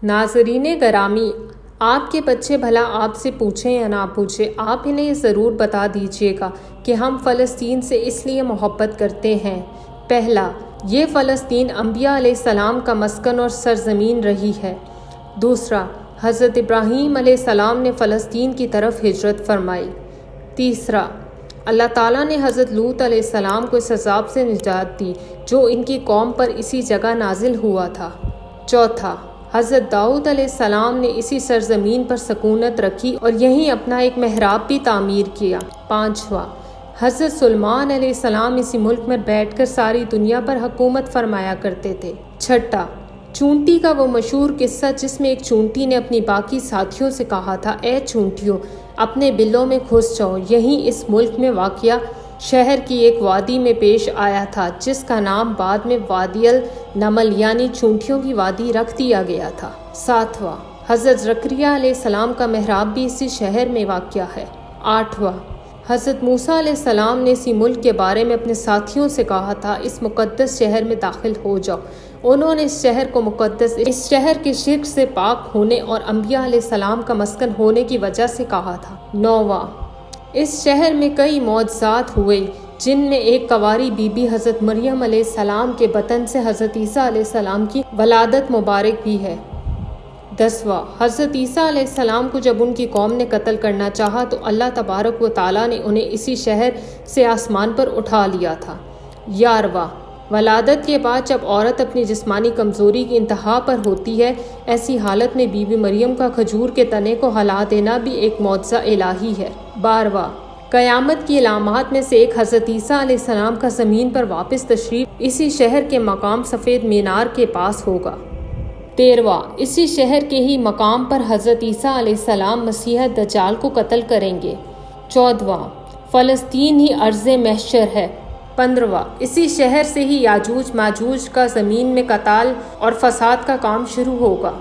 ناظرین گرامی، آپ کے بچے بھلا آپ سے پوچھیں یا نہ پوچھیں، آپ انہیں یہ ضرور بتا دیجیے گا کہ ہم فلسطین سے اس لیے محبت کرتے ہیں۔ پہلا، یہ فلسطین انبیاء علیہ السلام کا مسکن اور سرزمین رہی ہے۔ دوسرا، حضرت ابراہیم علیہ السلام نے فلسطین کی طرف ہجرت فرمائی۔ تیسرا، اللہ تعالیٰ نے حضرت لوط علیہ السلام کو اس عذاب سے نجات دی جو ان کی قوم پر اسی جگہ نازل ہوا تھا۔ چوتھا، حضرت داؤد علیہ السلام نے اسی سرزمین پر سکونت رکھی اور یہیں اپنا ایک محراب بھی تعمیر کیا۔ پانچواں، حضرت سلیمان علیہ السلام اسی ملک میں بیٹھ کر ساری دنیا پر حکومت فرمایا کرتے تھے۔ چھٹا، چونٹی کا وہ مشہور قصہ جس میں ایک چونٹی نے اپنی باقی ساتھیوں سے کہا تھا، اے چونٹیوں، اپنے بلوں میں گھس جاؤ، یہیں اس ملک میں واقع شہر کی ایک وادی میں پیش آیا تھا جس کا نام بعد میں وادی النمل یعنی چونٹیوں کی وادی رکھ دیا گیا تھا۔ ساتواں، حضرت زکریا علیہ السلام کا محراب بھی اسی شہر میں واقع ہے۔ آٹھواں، حضرت موسیٰ علیہ السلام نے اسی ملک کے بارے میں اپنے ساتھیوں سے کہا تھا، اس مقدس شہر میں داخل ہو جاؤ۔ انہوں نے اس شہر کو مقدس، اس شہر کے شرک سے پاک ہونے اور انبیاء علیہ السلام کا مسکن ہونے کی وجہ سے کہا تھا۔ نوواں، اس شہر میں کئی معجزات ہوئے جن میں ایک کنواری بی بی حضرت مریم علیہ السلام کے بطن سے حضرت عیسیٰ علیہ السلام کی ولادت مبارک بھی ہے۔ 10واں، حضرت عیسیٰ علیہ السلام کو جب ان کی قوم نے قتل کرنا چاہا تو اللہ تبارک و تعالیٰ نے انہیں اسی شہر سے آسمان پر اٹھا لیا تھا۔ 11واں، ولادت کے بعد جب عورت اپنی جسمانی کمزوری کی انتہا پر ہوتی ہے، ایسی حالت میں بی بی مریم کا کھجور کے تنے کو ہلا دینا بھی ایک معجزہ الہی ہے۔ 12واں، قیامت کی علامات میں سے ایک حضرت عیسیٰ علیہ السلام کا زمین پر واپس تشریف اسی شہر کے مقام سفید مینار کے پاس ہوگا۔ 13واں، اسی شہر کے ہی مقام پر حضرت عیسیٰ علیہ السلام مسیح دجال کو قتل کریں گے۔ 14واں، فلسطین ہی ارض محشر ہے۔ 15واں، اسی شہر سے ہی یاجوج ماجوج کا زمین میں قتال اور فساد کا کام شروع ہوگا۔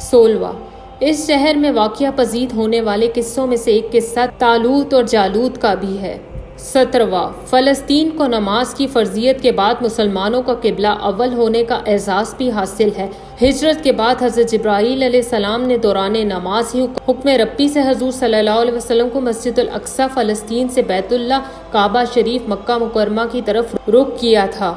16واں، اس شہر میں واقعہ پذیر ہونے والے قصوں میں سے ایک قصہ طالوت اور جالوت کا بھی ہے۔ 17واں، فلسطین کو نماز کی فرضیت کے بعد مسلمانوں کا قبلہ اول ہونے کا اعزاز بھی حاصل ہے۔ ہجرت کے بعد حضرت جبرائیل علیہ السلام نے دوران نماز ہی حکم ربی سے حضور صلی اللہ علیہ وسلم کو مسجد الاقصی فلسطین سے بیت اللہ کعبہ شریف مکہ مکرمہ کی طرف رخ کیا تھا۔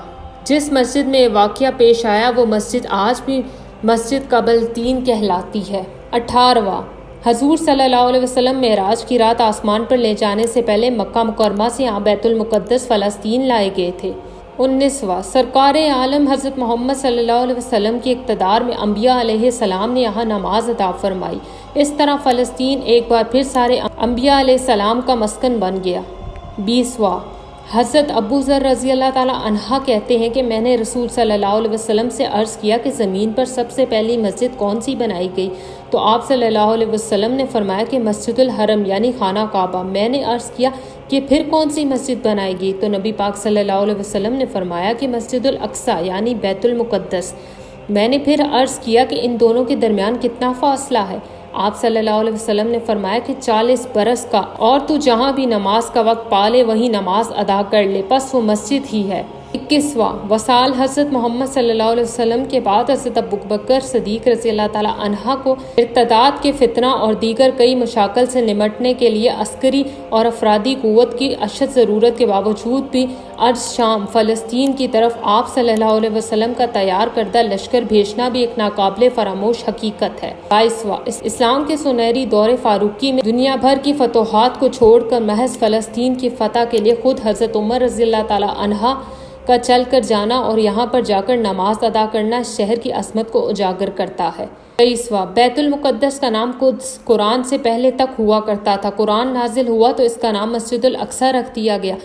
جس مسجد میں واقعہ پیش آیا وہ مسجد آج بھی مسجد قبلتین کہلاتی ہے۔ 18واں، حضور صلی اللہ علیہ وسلم معراج کی رات آسمان پر لے جانے سے پہلے مکہ مکرمہ سے یہاں بیت المقدس فلسطین لائے گئے تھے۔ 19واں، سرکار عالم حضرت محمد صلی اللہ علیہ وسلم کی اقتدار میں انبیاء علیہ السلام نے یہاں نماز ادا فرمائی۔ اس طرح فلسطین ایک بار پھر سارے انبیاء علیہ السلام کا مسکن بن گیا۔ 20واں، حضرت ابو ذر رضی اللہ تعالیٰ عنہ کہتے ہیں کہ میں نے رسول صلی اللہ علیہ وسلم سے عرض کیا کہ زمین پر سب سے پہلی مسجد کون سی بنائی گئی؟ تو آپ صلی اللہ علیہ وسلم نے فرمایا کہ مسجد الحرم یعنی خانہ کعبہ۔ میں نے عرض کیا کہ پھر کون سی مسجد بنائی گئی؟ تو نبی پاک صلی اللہ علیہ وسلم نے فرمایا کہ مسجد الاقصی یعنی بیت المقدس۔ میں نے پھر عرض کیا کہ ان دونوں کے درمیان کتنا فاصلہ ہے؟ آپ صلی اللہ علیہ وسلم نے فرمایا کہ 40 برس کا، اور تو جہاں بھی نماز کا وقت پالے وہیں نماز ادا کر لے، بس وہ مسجد ہی ہے۔ 21واں، وصال حضرت محمد صلی اللہ علیہ وسلم کے بعد حضرت ابوبکر صدیق رضی اللہ تعالیٰ عنہ کو ارتداد کے فتنہ اور دیگر کئی مشاکل سے نمٹنے کے لیے عسکری اور افرادی قوت کی اشد ضرورت کے باوجود بھی ارض شام فلسطین کی طرف آپ صلی اللہ علیہ وسلم کا تیار کردہ لشکر بھیجنا بھی ایک ناقابل فراموش حقیقت ہے۔ 22واں، اسلام کے سنہری دور فاروقی میں دنیا بھر کی فتوحات کو چھوڑ کر محض فلسطین کی فتح کے لیے خود حضرت عمر رضی اللہ تعالیٰ عنہ کا چل کر جانا اور یہاں پر جا کر نماز ادا کرنا اس شہر کی عظمت کو اجاگر کرتا ہے۔ 23واں، بیت المقدس کا نام قدس قرآن سے پہلے تک ہوا کرتا تھا، قرآن نازل ہوا تو اس کا نام مسجد الاقصی رکھ دیا گیا۔